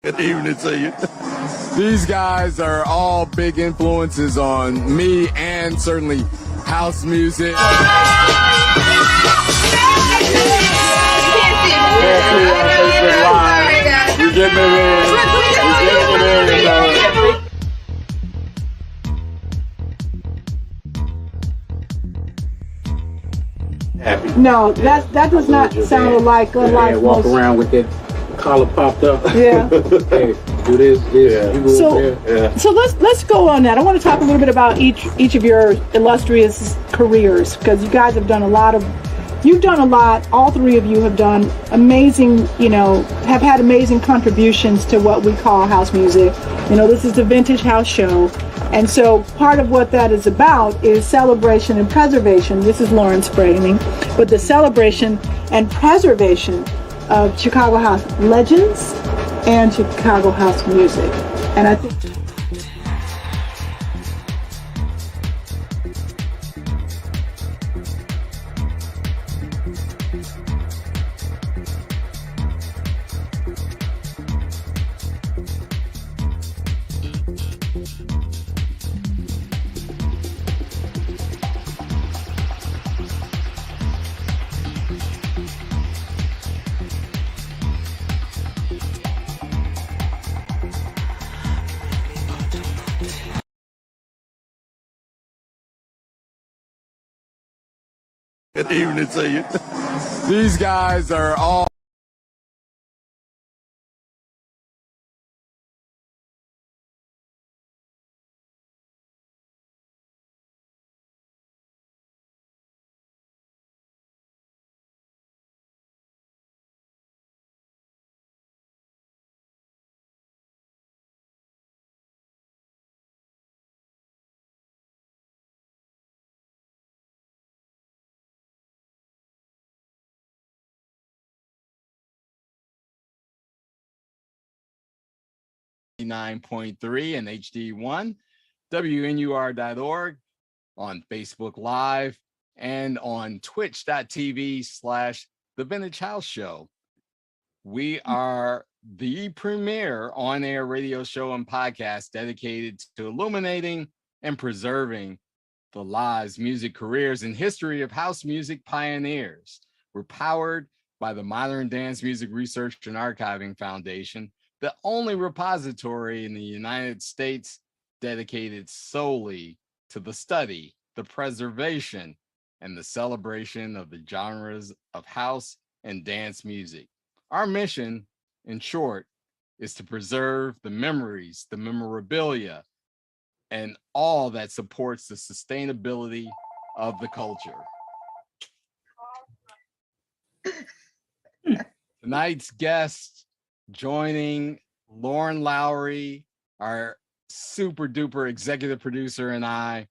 Good evening to you. These guys are all big influences on me and certainly house music. Happy. No, that does not sound like walk most. around with that collar popped up. Yeah. Hey, do this, Yeah. you go So- over there. So let's go on that. I want to talk a little bit about each of your illustrious careers, because you guys have done a lot. All three of you have done amazing, have had amazing contributions to what we call house music. This is the Vintage House Show. And so part of what that is about is celebration and preservation. This is Lauren framing, but the celebration and preservation of Chicago house legends and Chicago house music. And I think Good evening to you. These guys are all .3 and HD1, WNUR.org, on Facebook Live, and on twitch.tv/The Vintage House Show. We are the premier on-air radio show and podcast dedicated to illuminating and preserving the lives, music, careers, and history of house music pioneers. We're powered by the Modern Dance Music Research and Archiving Foundation, the only repository in the United States dedicated solely to the study, the preservation, and the celebration of the genres of house and dance music. Our mission, in short, is to preserve the memories, the memorabilia, and all that supports the sustainability of the culture. Tonight's guest joining Lauren Lowery, our super duper executive producer, and I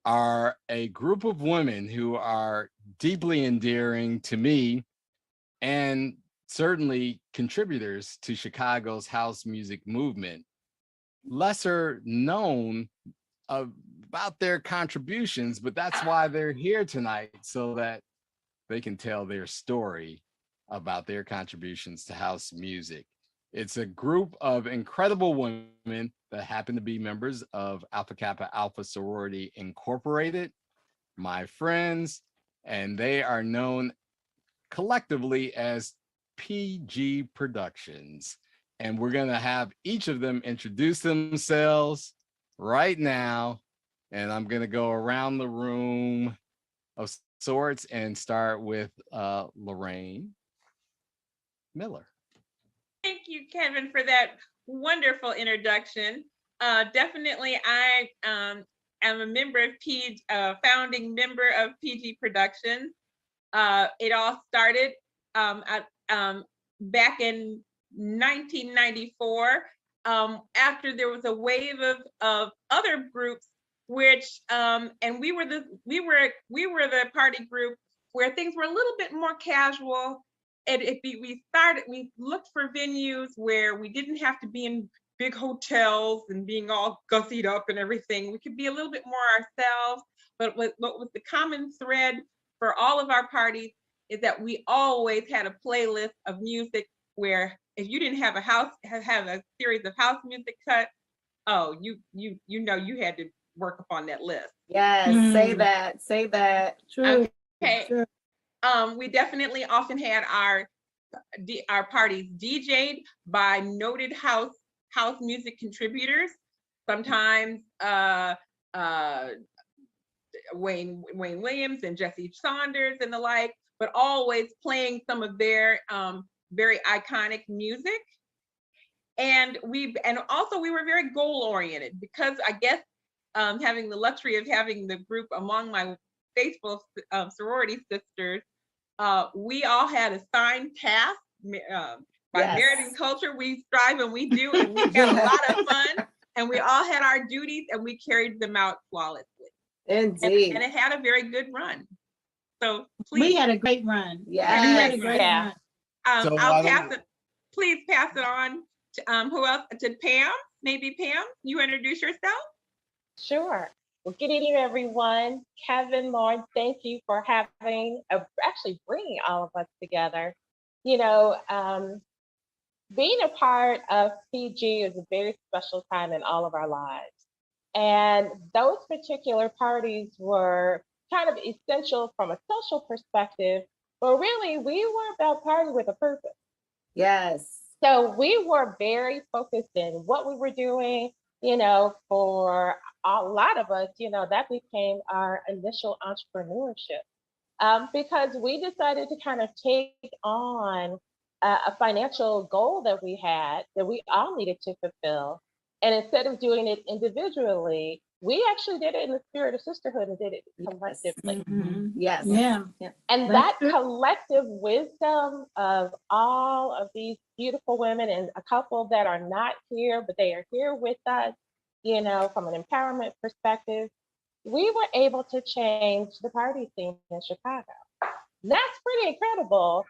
are a group of women who are deeply endearing to me and certainly contributors to Chicago's house music movement. Lesser known about their contributions, but that's why they're here tonight, so that they can tell their story about their contributions to house music. It's a group of incredible women that happen to be members of Alpha Kappa Alpha Sorority Incorporated, my friends, and they are known collectively as PG Productions. And we're going to have each of them introduce themselves right now. And I'm going to go around the room of sorts and start with Lorraine Miller. Thank you, Kevin, for that wonderful introduction. Definitely, I am a member of founding member of PG Productions. It all started back in 1994, after there was a wave of other groups, which and we were the party group where things were a little bit more casual. And we looked for venues where we didn't have to be in big hotels and being all gussied up and everything. We could be a little bit more ourselves. But what was the common thread for all of our parties is that we always had a playlist of music where if you didn't have have a series of house music cuts, oh, you know you had to work upon that list. Yes, say that, say that. True. Okay. True. We definitely often had our parties DJ'd by noted house music contributors. Sometimes Wayne Williams and Jesse Saunders and the like, but always playing some of their very iconic music. And also we were very goal oriented, because I guess having the luxury of having the group among my faithful sorority sisters, we all had assigned tasks. By Merit and Culture, we strive and we do, and we had a lot of fun, and we all had our duties and we carried them out flawlessly. Indeed. And it had a very good run. So please. We had a great run. Yeah. We had a great run. So I'll pass it. Please pass it on to who else? To Pam. Maybe Pam, you introduce yourself. Sure. Well, good evening, everyone. Kevin, Lauren, thank you for having, actually bringing all of us together. You know, being a part of PG is a very special time in all of our lives. And those particular parties were kind of essential from a social perspective, but really we were about partying with a purpose. Yes. So we were very focused in what we were doing, you know, for a lot of us, you know, that became our initial entrepreneurship, because we decided to kind of take on a financial goal that we had that we all needed to fulfill. And instead of doing it individually, we actually did it in the spirit of sisterhood and did it collectively. Yes. Yeah. And That's that true. collective wisdom of all of these beautiful women, and a couple that are not here, but they are here with us, you know, from an empowerment perspective, we were able to change the party scene in Chicago. That's pretty incredible.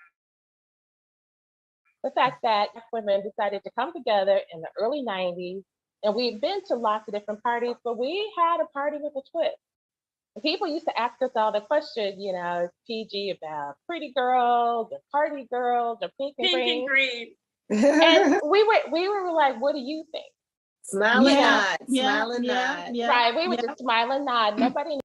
The fact that women decided to come together in the early 90s, and we've been to lots of different parties, but we had a party with a twist. And people used to ask us all the question, you know, is PG about pretty girls or party girls or pink and Pink green? and green. And we were like, what do you think? Smile and Yeah, nod. yeah, Smile and yeah, nod. yeah. Right? We would yeah. just smile and nod. Nobody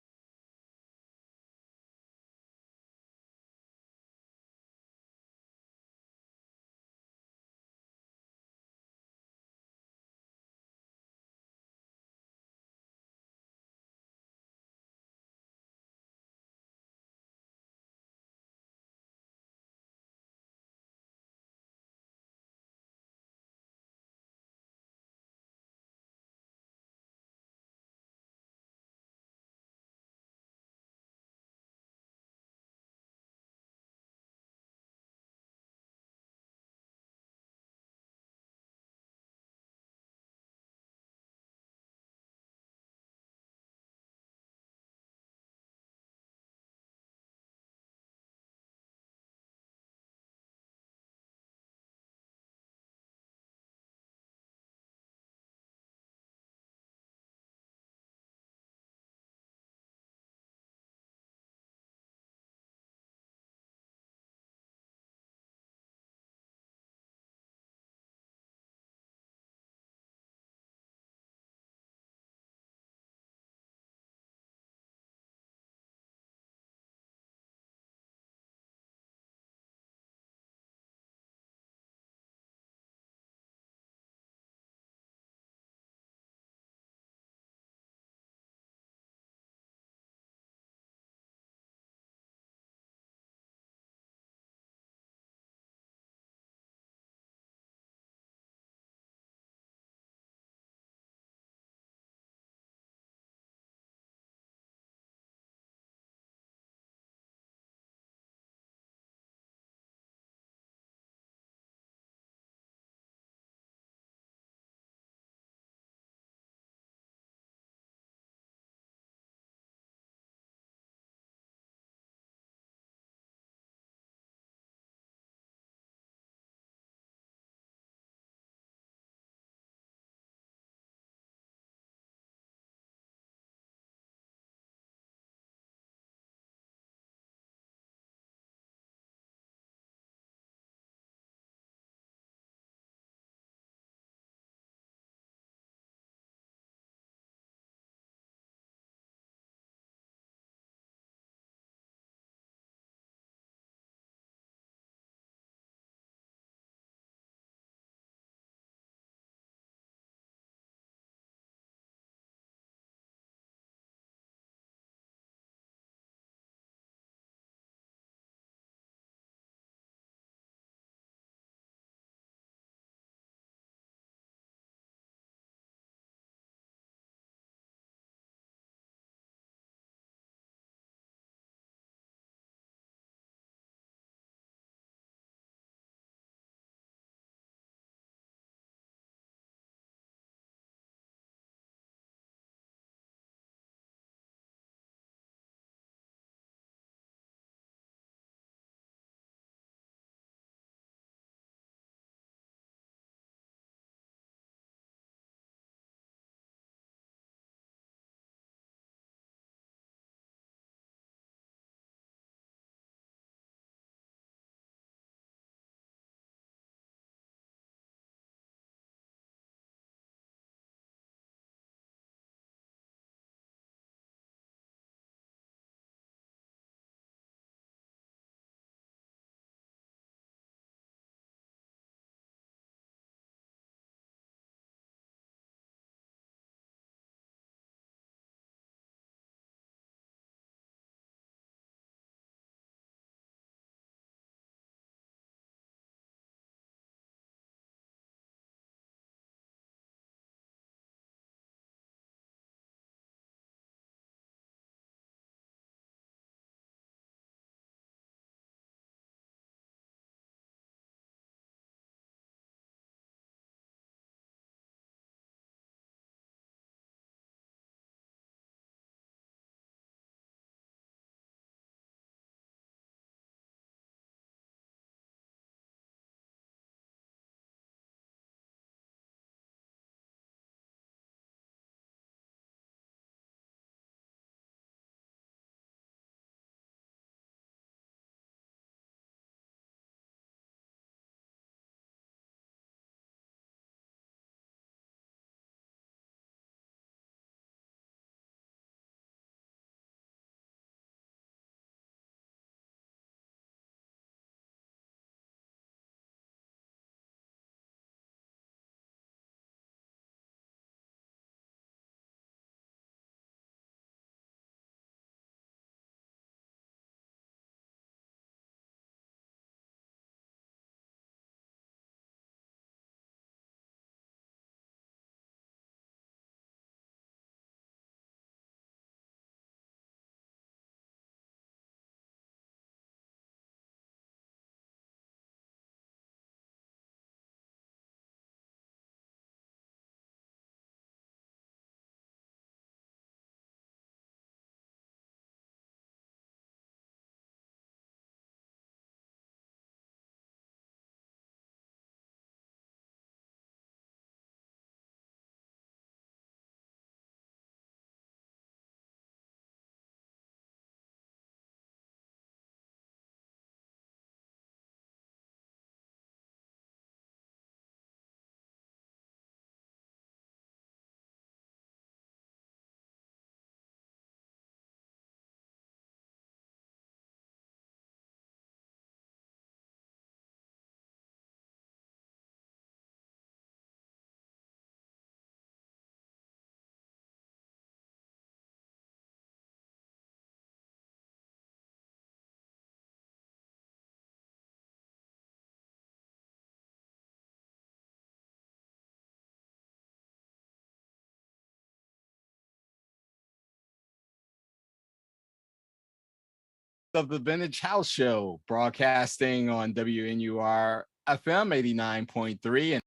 of the Vintage House Show, broadcasting on WNUR FM 89.3.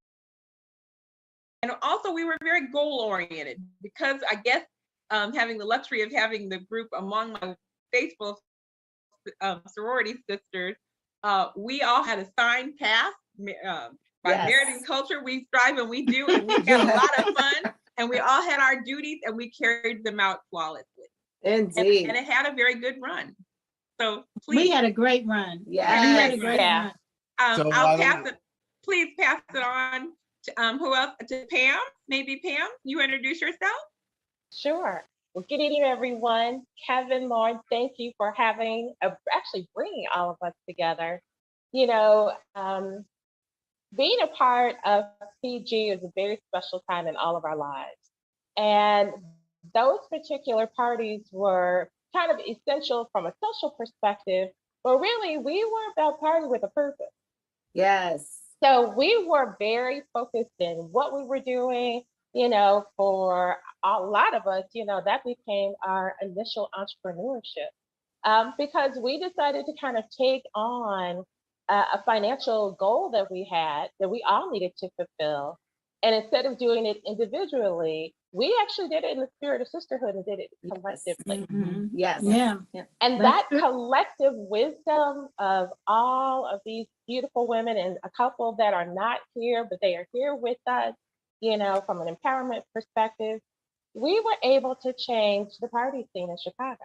And also, we were very goal oriented because I guess having the luxury of having the group among my faithful sorority sisters, we all had a signed path by Merit and Culture. We strive and we do, and we had a lot of fun. And we all had our duties, and we carried them out flawlessly. Indeed. And it had a very good run. So We please, had a great run. Yes. We had a great Yeah. run. So I'll pass it. Please pass it on to who else? To Pam. Maybe Pam, you introduce yourself. Sure. Well, good evening, everyone. Kevin, Lauren, thank you for actually bringing all of us together. You know, being a part of PG is a very special time in all of our lives. And those particular parties were kind of essential from a social perspective, but really we were about party with a purpose. Yes. So we were very focused in what we were doing, you know, for a lot of us, you know, that became our initial entrepreneurship because we decided to kind of take on a financial goal that we had that we all needed to fulfill. And instead of doing it individually, we actually did it in the spirit of sisterhood and did it collectively. Mhm. Yes. Yeah. And That's that collective wisdom of all of these beautiful women and a couple that are not here, but they are here with us, you know, from an empowerment perspective, we were able to change the party scene in Chicago.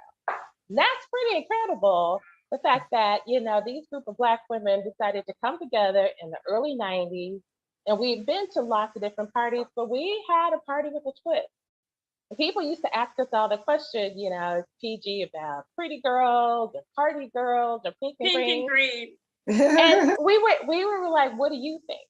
That's pretty incredible. The fact that, you know, these group of Black women decided to come together in the early 90s, and we've been to lots of different parties, but we had a party with a twist. People used to ask us all the question, you know, is PG about pretty girls or party girls or pink and Pink green? and green. And we were like, what do you think?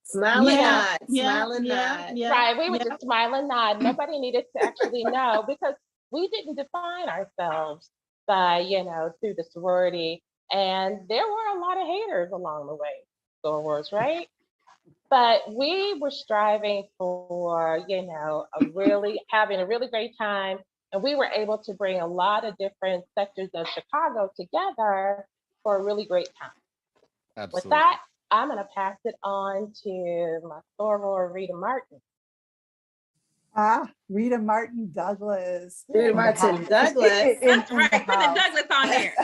Smile and Yeah, nod. Smile and nod. yeah. Right. We would yeah. just smile and nod. Nobody needed to actually know because we didn't define ourselves by, you know, through the sorority. And there were a lot of haters along the way, sorors, right? But we were striving for, you know, having a really great time. And we were able to bring a lot of different sectors of Chicago together for a really great time. Absolutely. With that, I'm going to pass it on to my soror, Rita Martin. Rita Martin Douglas. Rita in the Martin house. Douglas. That's In right. the Put the house. Douglas on there.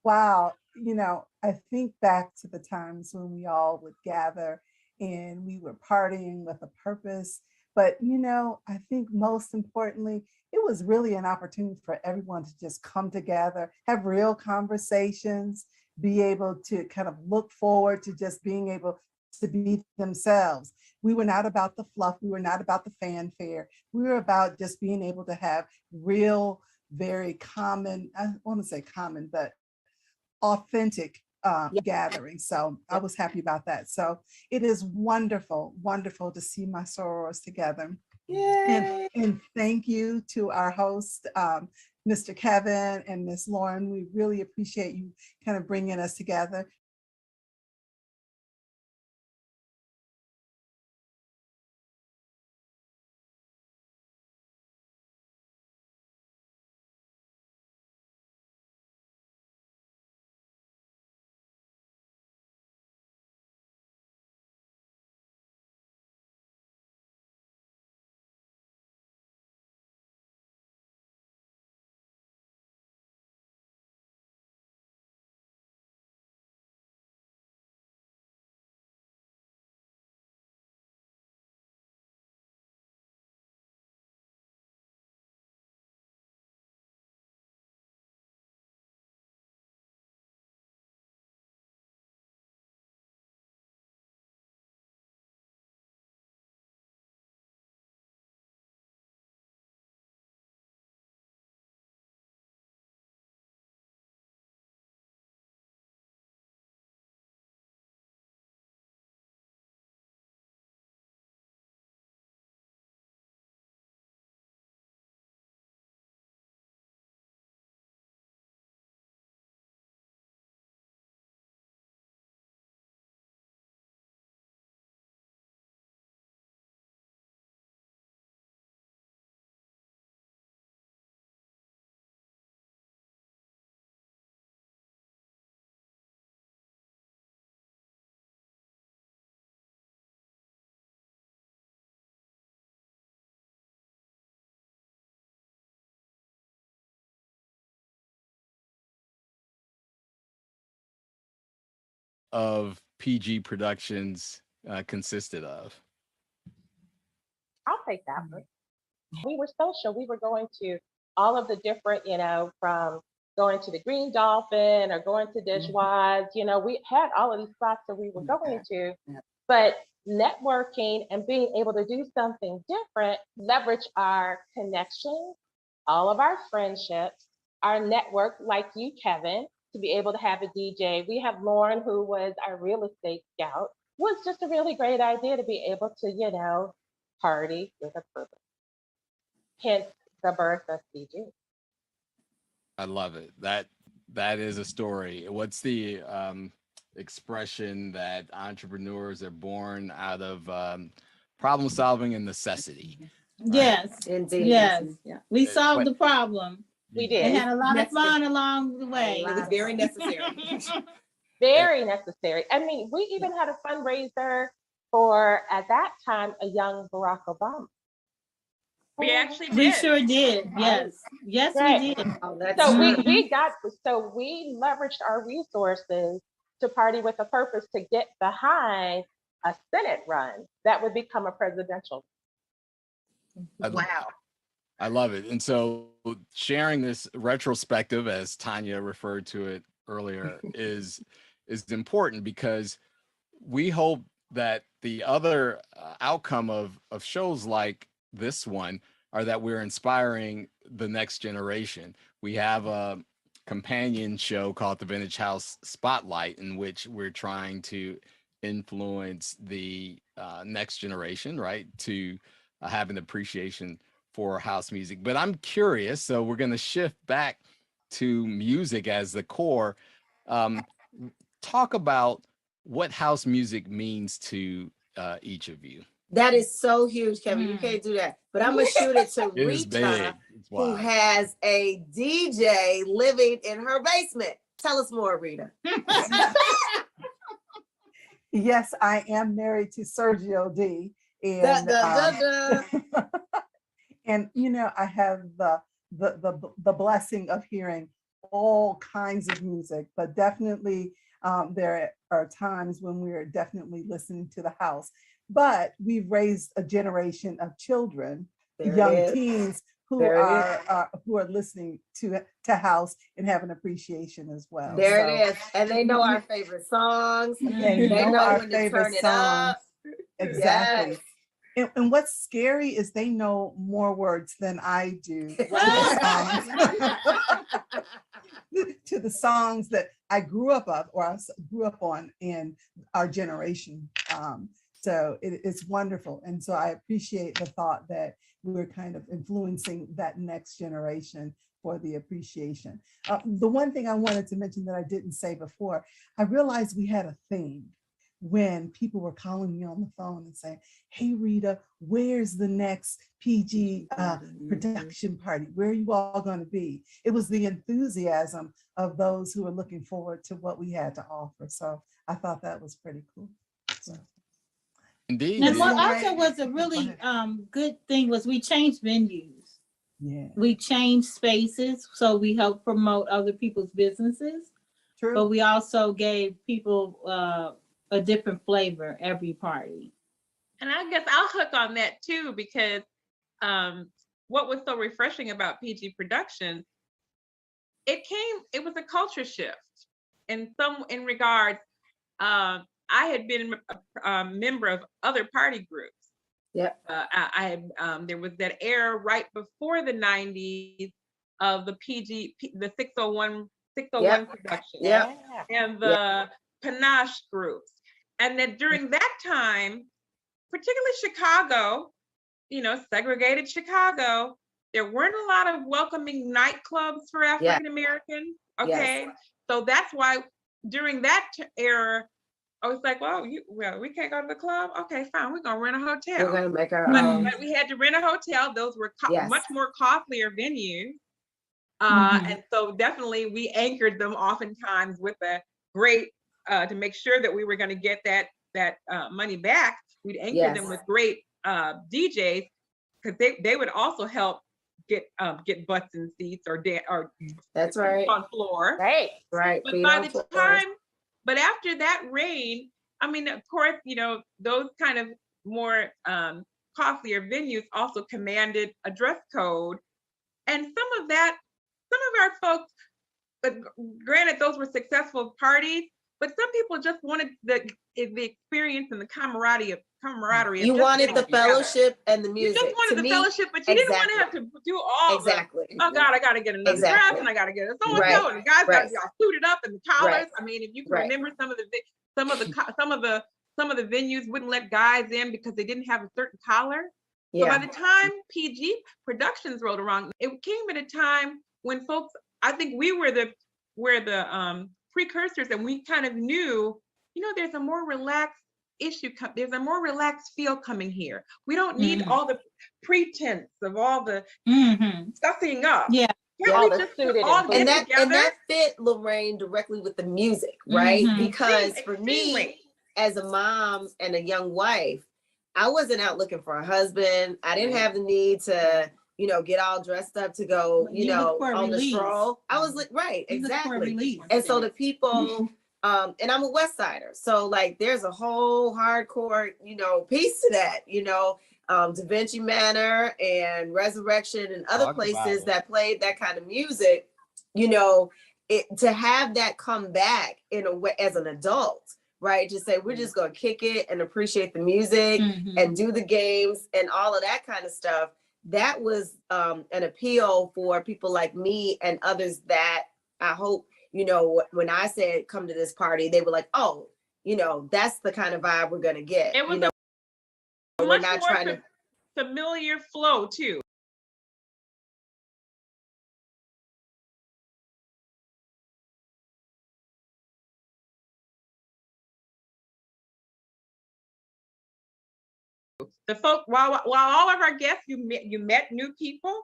Wow. You know, I think back to the times when we all would gather and we were partying with a purpose. But, you know, I think most importantly, it was really an opportunity for everyone to just come together, have real conversations, be able to kind of look forward to just being able to be themselves. We were not about the fluff. We were not about the fanfare. We were about just being able to have real, very common, I want to say common, but authentic gathering. So I was happy about that. So it is wonderful, wonderful to see my sorors together. Yay. And thank you to our host, Mr. Kevin and Miss Lauren. We really appreciate you kind of bringing us together. of PG Productions consisted of? I'll take that one. We were social. We were going to all of the different, from going to the Green Dolphin or going to Dishwise. We had all of these spots that we were going to, but networking and being able to do something different, leverage our connections, all of our friendships, our network, like you, Kevin, to be able to have a DJ. We have Lauren, who was our real estate scout. Was just a really great idea to be able to, party with a purpose. Hence the birth of PG. I love it. That is a story. What's the expression that entrepreneurs are born out of problem solving and necessity? Right? Yes. Indeed. Yes. Yeah. We solved the problem. We We did. had a lot of fun along the way. It was very necessary. Very necessary. I mean, we even had a fundraiser for, at that time, a young Barack Obama. We actually did. We sure did. Yes. Yes, Right. we did. Oh, that's So true. we leveraged our resources to party with a purpose to get behind a Senate run that would become a presidential. Wow. I love it. And so sharing this retrospective, as Tanya referred to it earlier, is important, because we hope that the other outcome of shows like this one are that we're inspiring the next generation. We have a companion show called the Vintage House Spotlight, in which we're trying to influence the next generation, right, to have an appreciation for house music. But I'm curious, so we're going to shift back to music as the core. Talk about what house music means to each of you. That is so huge, Kevin. You can't do that. But I'm going to shoot it to It is big. Rita, It's who wild. has a DJ living in her basement. Tell us more, Rita. Yes, I am married to Sergio D. And and I have the blessing of hearing all kinds of music, but definitely there are times when we're definitely listening to the house. But we've raised a generation of children, young teens who are listening to house and have an appreciation as well. There it is. And they know our favorite songs. They know know our when to favorite turn it songs. up. Exactly. Yes. And what's scary is they know more words than I do to the songs that I grew up on in our generation. So it's wonderful. And so I appreciate the thought that we're kind of influencing that next generation for the appreciation. The one thing I wanted to mention that I didn't say before, I realized we had a theme when people were calling me on the phone and saying, "Hey, Rita, where's the next PG production party? Where are you all going to be?" It was the enthusiasm of those who are looking forward to what we had to offer. So I thought that was pretty cool. So. Indeed. And what also was a really good thing was we changed venues. Yeah. We changed spaces, so we helped promote other people's businesses. True. But we also gave people a different flavor every party. And I guess I'll hook on that too, because what was so refreshing about PG Productions, it was a culture shift in regards. I had been a member of other party groups. Yep. I had there was that era right before the 90s of the the 601 production. Yeah. And the Panache groups. And that during that time, particularly Chicago, segregated Chicago, there weren't a lot of welcoming nightclubs for African Americans. Okay. Yes. So that's why during that era, I was like, well, we can't go to the club. Okay, fine. We're going to rent a hotel. We're going to make our But we had to rent a hotel. Those were much more costlier venues. And so definitely we anchored them oftentimes with a great, to make sure that we were going to get that money back. We'd anchor them with great DJs, because they would also help get butts in seats or that's right on floor. right But by the time But after that reign, I mean, of course, those kind of more costlier venues also commanded a dress code. And some of our folks, but granted, those were successful parties, but some people just wanted the experience and the camaraderie of You just wanted getting the together. fellowship and the You music. just wanted To the me, fellowship, but you didn't want to have to do all exactly. oh God, I got to get another dress, Exactly. and I got to get a so and Right. so, and the guys got to Right. be all suited up and the collars. Right. I mean, if you can Right. remember, some of the venues wouldn't let guys in because they didn't have a certain collar. So by the time PG Productions rolled around, it came at a time when folks, I think we were the precursors, and we kind of knew, there's a more relaxed there's a more relaxed feel coming here. We don't need all the pretense of all the stuffing up. Yeah. Can't we just all get together? And that fit, Lorraine, directly with the music, right? Because for me, as a mom and a young wife, I wasn't out looking for a husband. I didn't have the need to, get all dressed up to go, on the stroll. I was like, right, exactly. And so the people, and I'm a West Sider, so like there's a whole hardcore, piece to that, Da Vinci Manor and Resurrection and other places that played that kind of music, to have that come back in a way as an adult, right? Just say, we're just going to kick it and appreciate the music and do the games and all of that kind of stuff. That was an appeal for people like me and others that I hope, when I said come to this party, they were like, oh, that's the kind of vibe we're going to get. It was we're not trying to familiar flow too. The folk, while all of our guests, you met new people,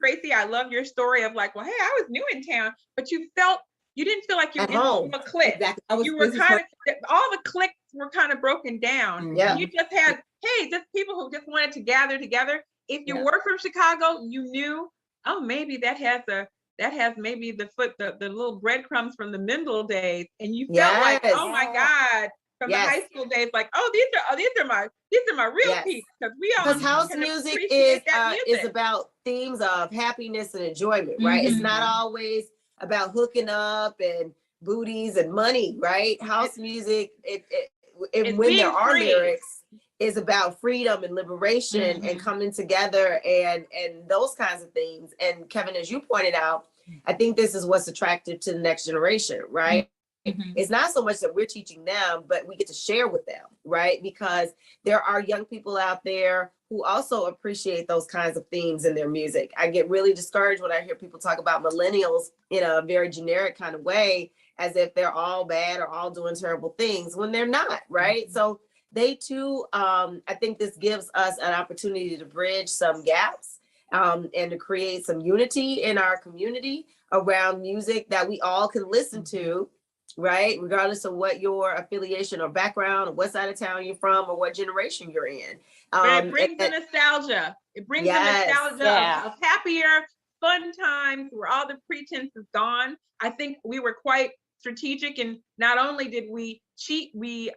Tracy, I love your story of like, well, hey, I was new in town, but you didn't feel like you were in a clique. Exactly. You were kind of, all the cliques were kind of broken down. Yeah. You just had, just people who just wanted to gather together. If you were from Chicago, you knew, oh, maybe that has maybe the little breadcrumbs from the Mendel days, and you felt like, oh my God, from the high school days, like, oh, these are my real people, because house music is about themes of happiness and enjoyment, right? It's not always about hooking up and booties and money, right? House music, when there are lyrics, is about freedom and liberation and coming together and those kinds of things. And Kevin, as you pointed out, I think this is what's attractive to the next generation, right? It's not so much that we're teaching them, but we get to share with them, right? Because there are young people out there who also appreciate those kinds of themes in their music. I get really discouraged when I hear people talk about millennials in a very generic kind of way, as if they're all bad or all doing terrible things when they're not, right? So they too, I think this gives us an opportunity to bridge some gaps and to create some unity in our community around music that we all can listen to, right? Regardless of what your affiliation or background or what side of town you're from or what generation you're in. But it brings the nostalgia. It brings the nostalgia of happier, fun times where all the pretense is gone. I think we were quite strategic, and not only did we cheat, we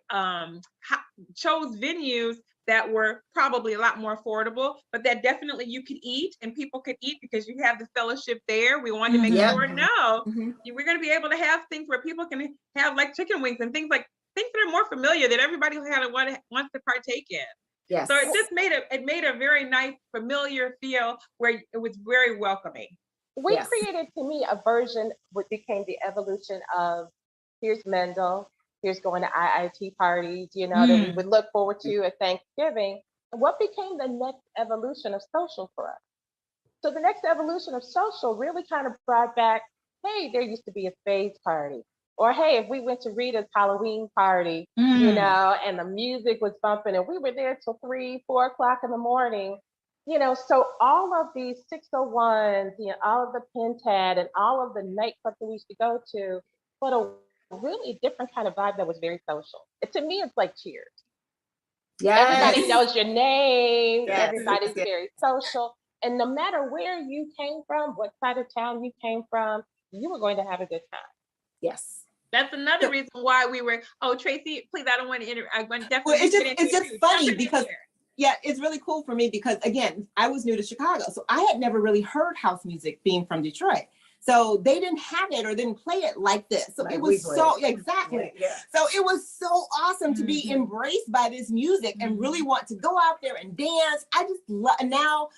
chose venues that were probably a lot more affordable, but that definitely you could eat and people could eat because you have the fellowship there. We wanted to make sure, we're going to be able to have things where people can have like chicken wings and things that are more familiar that everybody wants to partake in. Yes. So it just made a very nice, familiar feel where it was very welcoming. We created, to me, a version what became the evolution of here's Mendel, here's going to IIT parties, that we would look forward to at Thanksgiving. And what became the next evolution of social for us? So the next evolution of social really kind of brought back, hey, there used to be a spades party. Or hey, if we went to Rita's Halloween party, and the music was bumping and we were there till 3, 4 o'clock in the morning, so all of these 601s, all of the Pentad and all of the nightclubs that we used to go to, but a really different kind of vibe that was very social. To me, it's like Cheers. Everybody knows your name. Everybody's very social. And no matter where you came from, what side of town you came from, you were going to have a good time. Yes. That's another reason why we were. Oh, Tracy, please, I don't want to I want definitely. Well, it's just funny because it's really cool for me because again, I was new to Chicago, so I had never really heard house music being from Detroit. So they didn't have it or didn't play it like this. So it was so exactly. Yeah. So it was so awesome to be embraced by this music and really want to go out there and dance. I just love now.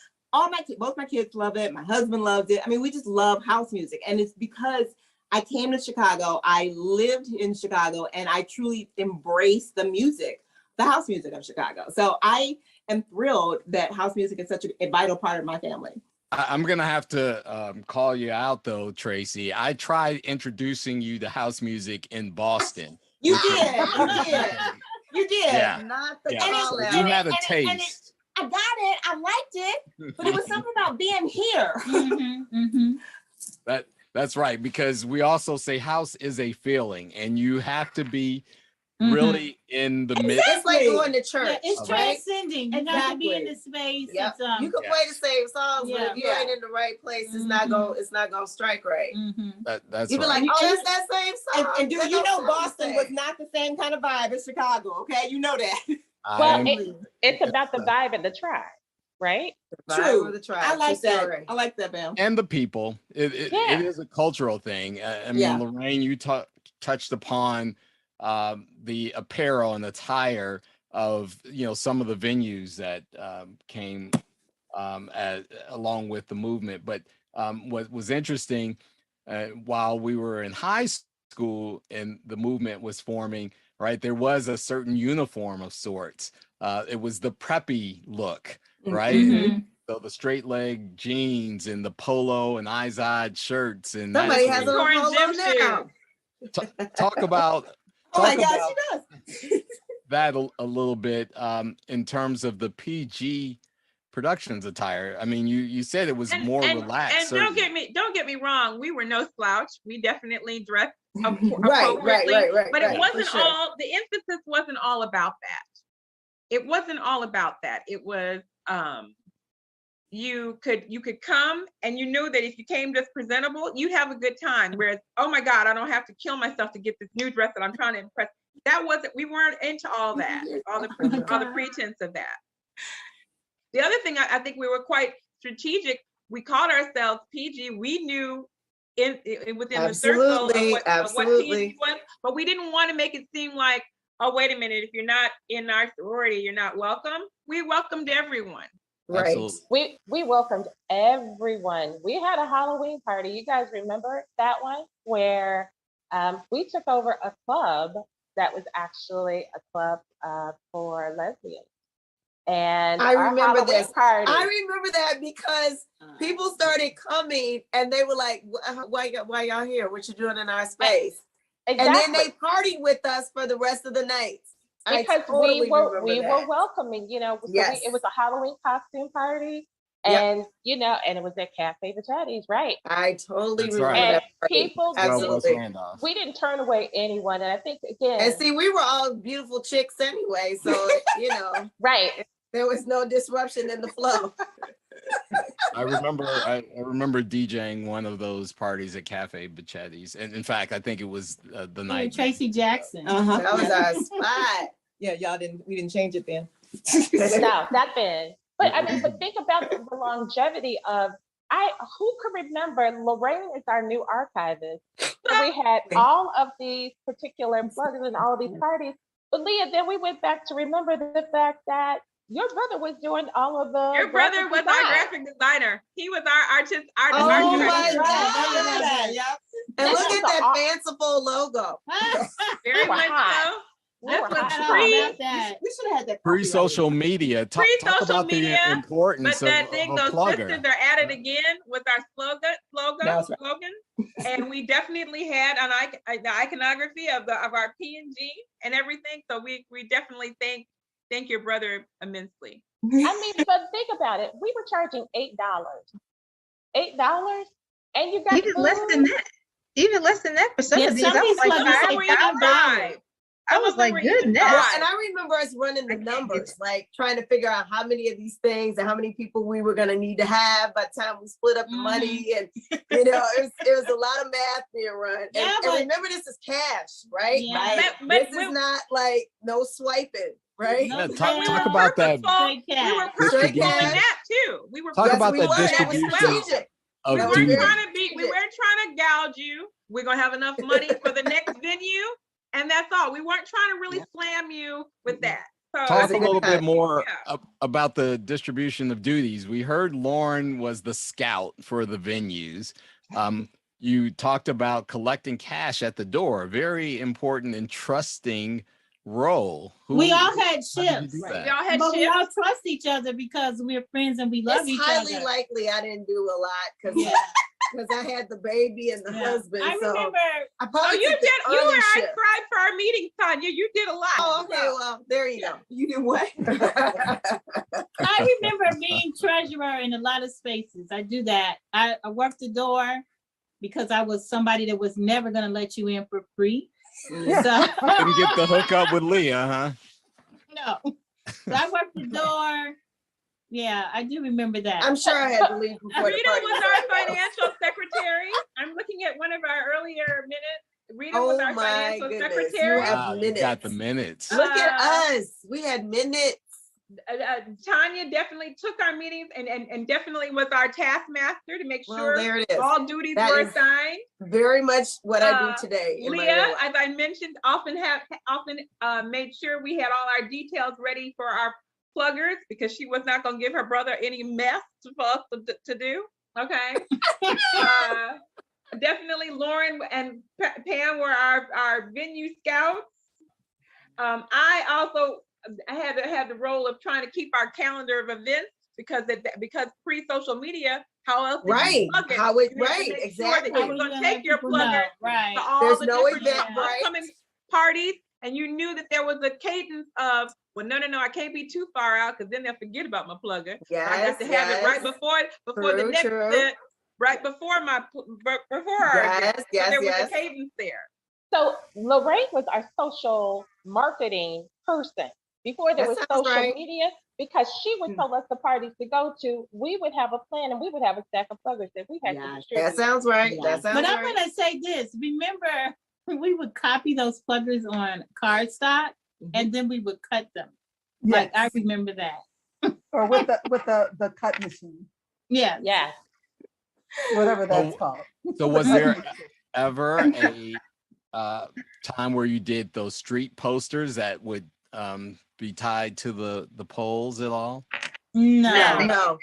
Both my kids love it. My husband loves it. I mean, we just love house music, and it's because I came to Chicago. I lived in Chicago, and I truly embraced the music, the house music of Chicago. So I am thrilled that house music is such a vital part of my family. I'm going to have to call you out, though, Tracy. I tried introducing you to house music in Boston. You did. You did. Yeah. Not the So you had a taste. I got it. I liked it. But it was something about being here. That's right. Because we also say house is a feeling, and you have to be really in the midst. It's like going to church. Yeah, it's transcending. You got to be in the space. Yep. You can play the same songs, but if you ain't in the right place, it's not gonna strike right. That's you be right. like, oh, it's that same song. And do you know Boston was not the same kind of vibe as Chicago? Okay, you know that. Well, it's about the vibe and the tribe, right? True. I like that. I like that, Bam. And the people. It is a cultural thing. I mean, Lorraine, you touched upon the apparel and attire of some of the venues that came along with the movement. But what was interesting while we were in high school and the movement was forming, right, there was a certain uniform of sorts. It was the preppy look, right? So the straight leg jeans and the polo and Izod shirts and somebody has a polo now. Talk about. Oh my gosh, she does. That a little bit in terms of the PG Productions attire. I mean, you said it was more relaxed. And don't get me wrong, we were no slouch. We definitely dressed appropriately. Right. But it wasn't all. The emphasis wasn't all about that. It wasn't all about that. It was you could come and you knew that if you came just presentable, you'd have a good time. Whereas, oh my God, I don't have to kill myself to get this new dress that I'm trying to impress. We weren't into all that, all the pretense of that. The other thing, I think we were quite strategic. We called ourselves PG. We knew within the circle of what PG was, but we didn't want to make it seem like, oh, wait a minute, if you're not in our sorority, you're not welcome. We welcomed everyone. Right. We welcomed everyone. We had a Halloween party. You guys remember that one where we took over a club that was actually a club for lesbians. And I remember this party. I remember that because people started coming and they were like, why y'all here? What you doing in our space? Exactly. And then they partied with us for the rest of the nights. Because we were welcoming, so it was a Halloween costume party, and and it was at Cafe Bachatti's, right? I totally remember and that party. People, we didn't turn away anyone, and I think again, and see, we were all beautiful chicks anyway, so right. There was no disruption in the flow. I remember DJing one of those parties at Cafe Bachatti's, and in fact, I think it was the night Tracy Jackson. That was our spot. Yeah, we didn't change it then. No, not then. But I mean, think about the longevity of who could remember? Lorraine is our new archivist. So we had all of these particular plugs and all of these parties. But Leah, then we went back to remember the fact that your brother was doing all of the. Your brother was our graphic designer. He was our artist. Oh my God! And look at that fanciful logo. Very much so. This was we should have had that pre-social media. Talk about the importance but that of thing, a those plugger. sisters are at it again with our slogan, and we definitely had the iconography of our P&G and everything. So we definitely thank your brother immensely. I mean, but think about it. We were charging $8, and you got even less than that for some of these. I was like $5. I was like, goodness. Well, and I remember us running the numbers, like trying to figure out how many of these things and how many people we were going to need to have by the time we split up the money. And, you know, it was a lot of math being run. And remember, this is cash, right? Yeah. Right. This is not like no swiping, right? Yeah, talk about that. We were purposeful in that too. We were talk about the distribution. We weren't trying to gouge you. We're gonna have enough money for the next venue, and that's all. We weren't trying to really slam you with that. So talk a little bit more about the distribution of duties. We heard Lauren was the scout for the venues. You talked about collecting cash at the door, very important and trusting role. We all had shifts. We all had but shifts. We all trust each other because we're friends and we love each other. It's highly likely I didn't do a lot because I had the baby and the husband. I remember. You were our scribe for our meetings, Tanya. You did a lot. Oh, okay. Well, there you go. You did what? I remember being treasurer in a lot of spaces. I do that. I worked the door because I was somebody that was never going to let you in for free. So couldn't get the hookup with Leah, huh? No. So I worked the door. Yeah, I do remember that. I'm sure I had to leave before Rita was our financial secretary. I'm looking at one of our earlier minutes. Rita was our financial secretary. You got the minutes. Look at us. We had minutes. Tanya definitely took our meetings and definitely was our taskmaster to make sure there it is. All duties were assigned. Very much what I do today. Leah, as I mentioned, often made sure we had all our details ready for our pluggers because she was not going to give her brother any mess for us to do. Okay. Definitely Lauren and Pam were our venue scouts. I had the role of trying to keep our calendar of events because pre-social media, how else? Right. Exactly. Sure you were going to take your plugger to all There's the no different event, upcoming parties, and you knew that there was a cadence of, well, no, I can't be too far out because then they'll forget about my plugger. Yes, I have to have it right before the next event, right before our event. So there was a cadence there. So Lorraine was our social marketing person. Before there was social media, because she would tell us the parties to go to, we would have a plan and we would have a stack of pluggers that we had to distribute. That sounds right. But I'm going to say this. Remember, we would copy those pluggers on cardstock and then we would cut them. Yes. Like, I remember that. Or with the cut machine. Yeah. Yeah. Whatever that's called. So was there ever a time where you did those street posters that would be tied to the poles at all? No.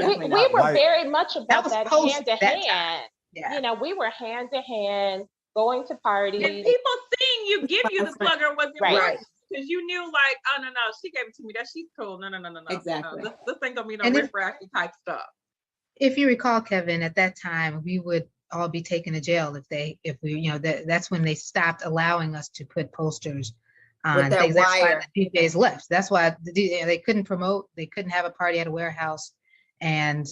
We were very much about that hand to hand. You know, we were hand to hand going to parties. And people seeing you give you the plugger was important because you knew, like, oh no, she gave it to me. She's cool. No. Exactly. No, this ain't gonna be no riff-raffy type stuff. If you recall, Kevin, at that time we would all be taken to jail if we that's when they stopped allowing us to put posters on things. That's why the DJs left. That's why they couldn't promote. They couldn't have a party at a warehouse, and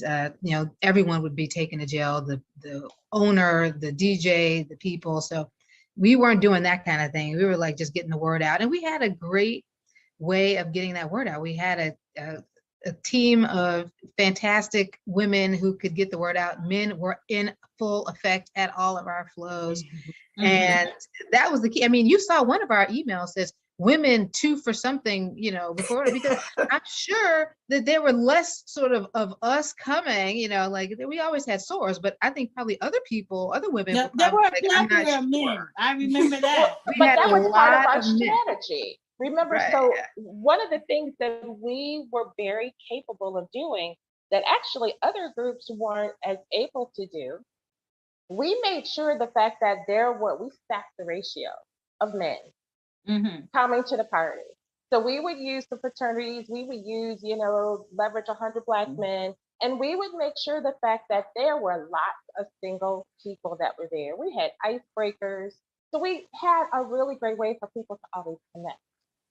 everyone would be taken to jail. The owner, the DJ, the people. So we weren't doing that kind of thing. We were like just getting the word out, and we had a great way of getting that word out. We had a team of fantastic women who could get the word out. Men were in full effect at all of our flows. And that was the key. I mean, you saw one of our emails says women 2 for something, before, because I'm sure that there were less sort of us coming, like we always had source, but I think probably other women. There were plenty of men. I remember that. But that was part of our strategy. Remember, so one of the things that we were very capable of doing that actually other groups weren't as able to do, we made sure the fact that we stacked the ratio of men coming to the party. So we would use the fraternities, we would use, leverage 100 Black men, and we would make sure the fact that there were lots of single people that were there. We had icebreakers. So we had a really great way for people to always connect.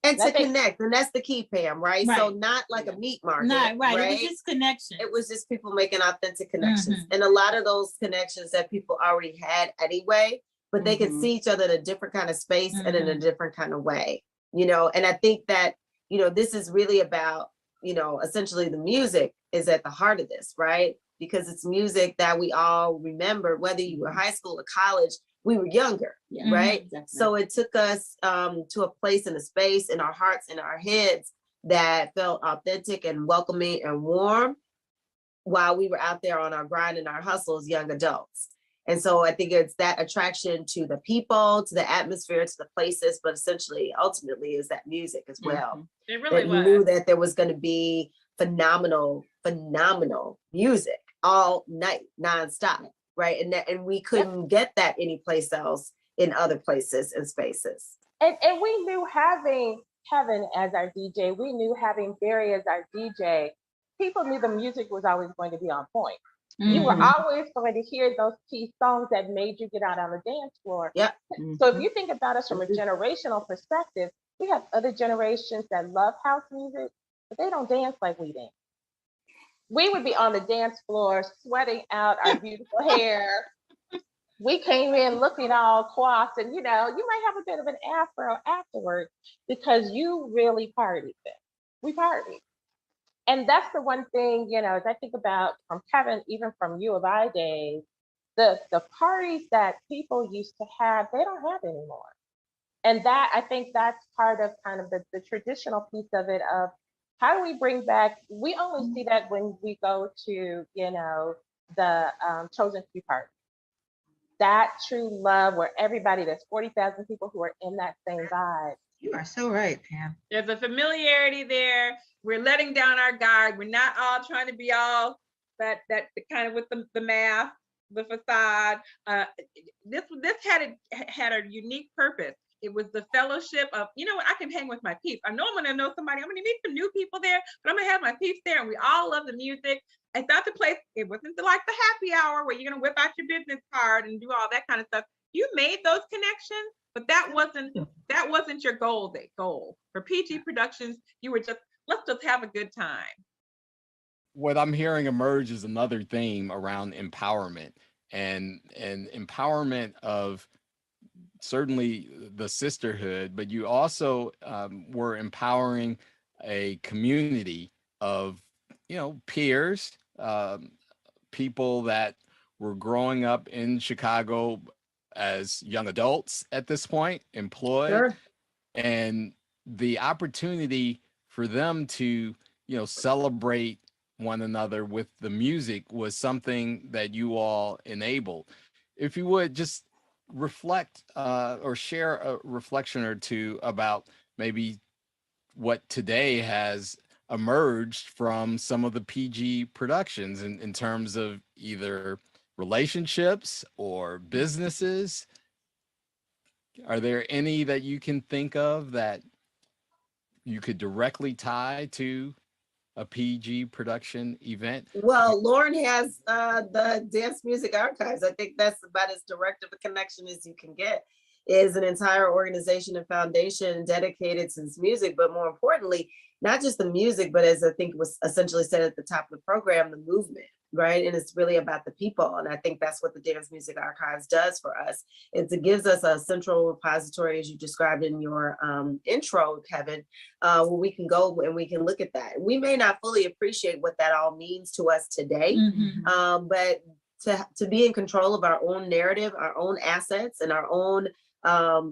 And to connect, and that's the key, Pam, right? So not like a meat market, right? It was just connection. It was just people making authentic connections. And a lot of those connections that people already had anyway, but they can see each other in a different kind of space and in a different kind of way, you know. And I think that, you know, this is really about, you know, essentially the music is at the heart of this, right? Because it's music that we all remember, whether you were high school or college, we were younger, right? Exactly. So it took us to a place and a space in our hearts and our heads that felt authentic and welcoming and warm while we were out there on our grind and our hustle as young adults. And so I think it's that attraction to the people, to the atmosphere, to the places, but essentially, ultimately, is that music as well. It really was. We knew that there was going to be phenomenal music all night, nonstop, right? And we couldn't get that anyplace else in other places and spaces. And we knew having Kevin as our DJ, we knew having Barry as our DJ, people knew the music was always going to be on point. You were always going to hear those key songs that made you get out on the dance floor. Yeah. So if you think about us from a generational perspective, we have other generations that love house music, but they don't dance like we dance. We would be on the dance floor sweating out our beautiful hair. We came in looking all coiffed, and you know, you might have a bit of an afro afterwards because you really partied then. We partied. And that's the one thing, you know, as I think about from Kevin, even from U of I days, the parties that people used to have, they don't have anymore. And that, I think that's part of kind of the traditional piece of it of how do we bring back, we only see that when we go to, you know, the Chosen Few party. That true love where everybody, there's 40,000 people who are in that same vibe. You are so right, Pam. There's a familiarity there. We're letting down our guard. We're not all trying to be all that kind of with the math, the facade. This had a unique purpose. It was the fellowship of, you know what, I can hang with my peeps. I know I'm going to know somebody. I'm going to meet some new people there, but I'm going to have my peeps there, and we all love the music. It's not the place. It wasn't like the happy hour where you're going to whip out your business card and do all that kind of stuff. You made those connections, but that wasn't your goal. For PG Productions, you were just, let's just have a good time. What I'm hearing emerge is another theme around empowerment and empowerment of certainly the sisterhood, but you also were empowering a community of, you know, peers, people that were growing up in Chicago as young adults at this point, employed. Sure. And the opportunity for them to, you know, celebrate one another with the music was something that you all enabled. If you would just reflect or share a reflection or two about maybe what today has emerged from some of the PG productions in terms of either relationships or businesses. Are there any that you can think of that you could directly tie to a PG production event? Well, Lauren has the Dance Music Archives. I think that's about as direct of a connection as you can get. It is an entire organization and foundation dedicated to this music, but more importantly, not just the music, but as I think was essentially said at the top of the program, the movement, right? And it's really about the people. And I think that's what the Dance Music Archives does for us. It gives us a central repository, as you described in your intro, Kevin, where we can go and we can look at that. We may not fully appreciate what that all means to us today, but to be in control of our own narrative, our own assets, and our own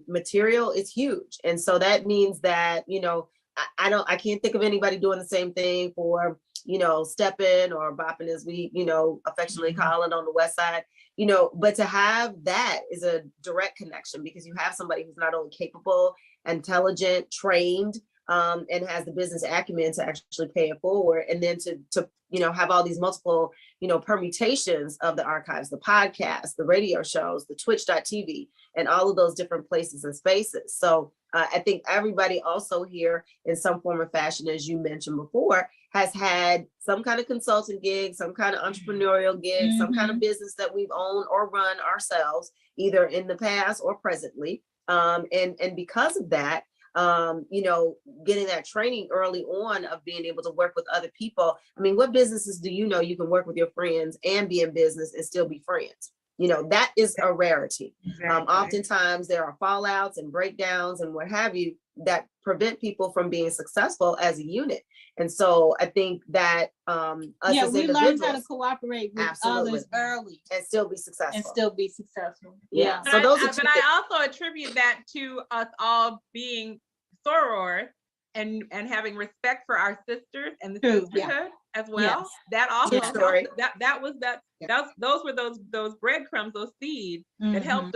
material is huge. And so that means that, you know, I can't think of anybody doing the same thing for, you know, stepping or bopping, as we, you know, affectionately call it on the West Side, you know, but to have that is a direct connection because you have somebody who's not only capable, intelligent, trained, and has the business acumen to actually pay it forward. And then to, you know, have all these multiple, you know, permutations of the archives, the podcasts, the radio shows, the twitch.tv, and all of those different places and spaces. So I think everybody also here in some form or fashion, as you mentioned before, has had some kind of consulting gig, some kind of entrepreneurial gig, some kind of business that we've owned or run ourselves, either in the past or presently. And because of that, you know, getting that training early on of being able to work with other people. I mean, what businesses do you know you can work with your friends and be in business and still be friends, You know, that is a rarity. Exactly. Oftentimes there are fallouts and breakdowns and what have you that prevent people from being successful as a unit. And so I think that us as we learned how to individuals cooperate with Absolutely. others early and still be successful. Yeah. So those are two but I also attribute that to us all being sorors and having respect for our sisters and the True, sisterhood as well. Yes. That also True story. helped, that was that Yeah. those were those breadcrumbs, those seeds that helped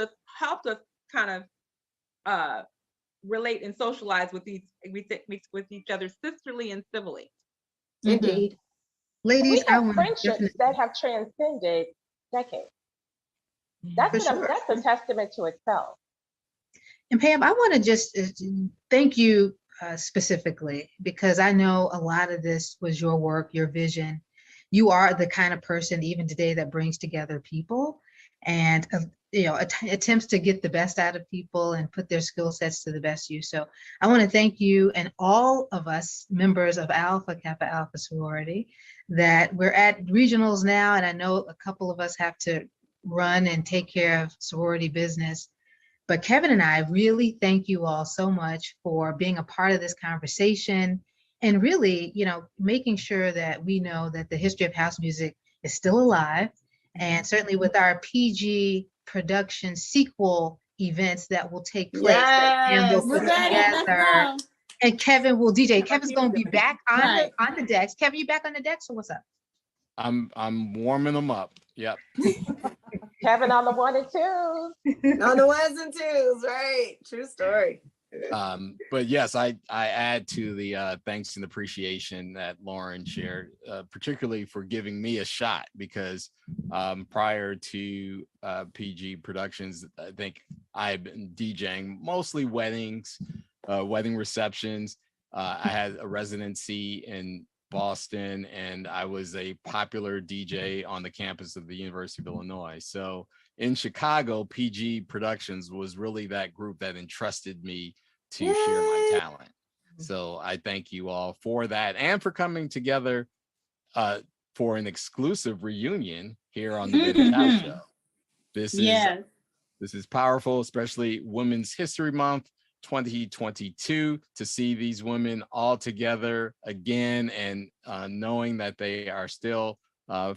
us kind of relate and socialize with each other sisterly and civilly. Indeed. Ladies, We I have want friendships that have transcended decades. That's a testament to itself. And Pam, I want to just thank you specifically, because I know a lot of this was your work, your vision. You are the kind of person even today that brings together people and attempts to get the best out of people and put their skill sets to the best use. So I want to thank you and all of us members of Alpha Kappa Alpha sorority that we're at regionals now, and I know a couple of us have to run and take care of sorority business. But Kevin and I really thank you all so much for being a part of this conversation and really, making sure that we know that the history of house music is still alive. And certainly with our PG production sequel events that will take place that Pam will put together. And Kevin will DJ. Kevin's going to be back on the decks. Kevin, you back on the decks, or what's up? I'm warming them up. Yep. Kevin on the 1 and 2s. On the 1s and 2s, right? True story. But yes, I add to the thanks and appreciation that Lauren shared, particularly for giving me a shot, because prior to PG Productions, I think I've been DJing mostly weddings, wedding receptions. I had a residency in Boston, and I was a popular DJ on the campus of the University of Illinois. So in Chicago, PG Productions was really that group that entrusted me to share my talent. So I thank you all for that and for coming together for an exclusive reunion here on the Vintage House Show. This is powerful, especially Women's History Month 2022, to see these women all together again, and knowing that they are still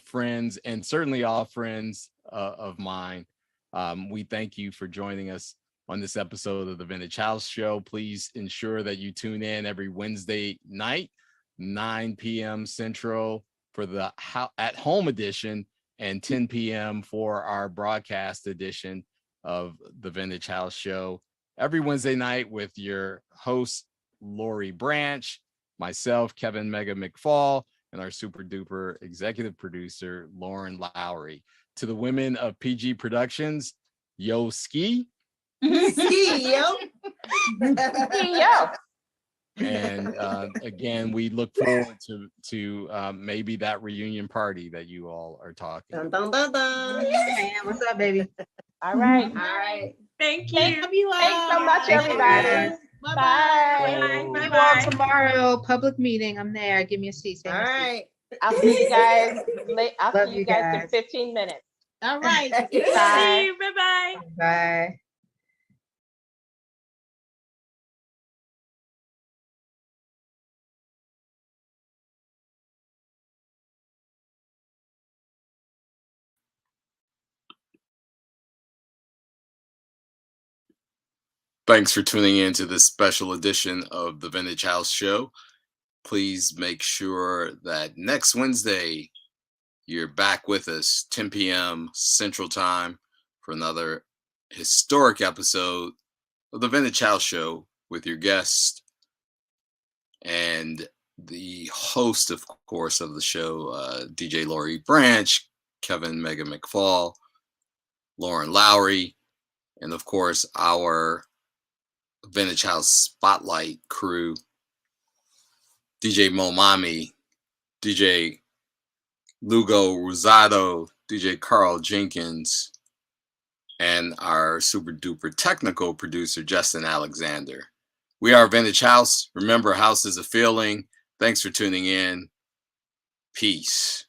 friends, and certainly all friends of mine. We thank you for joining us on this episode of the Vintage House Show. Please ensure that you tune in every Wednesday night, 9 p.m. Central for the at home edition, and 10 p.m. for our broadcast edition of the Vintage House Show. Every Wednesday night with your host, Lori Branch, myself, Kevin Mega McFall, and our super duper executive producer, Lauren Lowery. To the women of PG Productions, yo ski. Ski, yo. Yo. And again, we look forward to maybe that reunion party that you all are talking about. Dun, dun, dun. Hey, what's up, baby? All right. All right. Thank you. Thanks so much, everybody. Bye-bye. See you all tomorrow. Public meeting. I'm there. Give me a seat. All right. I'll see you guys. I'll see you guys guys in 15 minutes. All right. Bye. See you. Bye-bye. Bye. Thanks for tuning in to this special edition of the Vintage House Show. Please make sure that next Wednesday you're back with us, 10 p.m. Central Time, for another historic episode of the Vintage House Show with your guest and the host, of course, of the show, DJ Lori Branch, Kevin Mega McFall, Lauren Lowery, and of course our Vintage House Spotlight crew, DJ Momami, DJ Lugo Rosado, DJ Carl Jenkins, and our super duper technical producer, Justin Alexander. We are Vintage House. Remember, house is a feeling. Thanks for tuning in. Peace.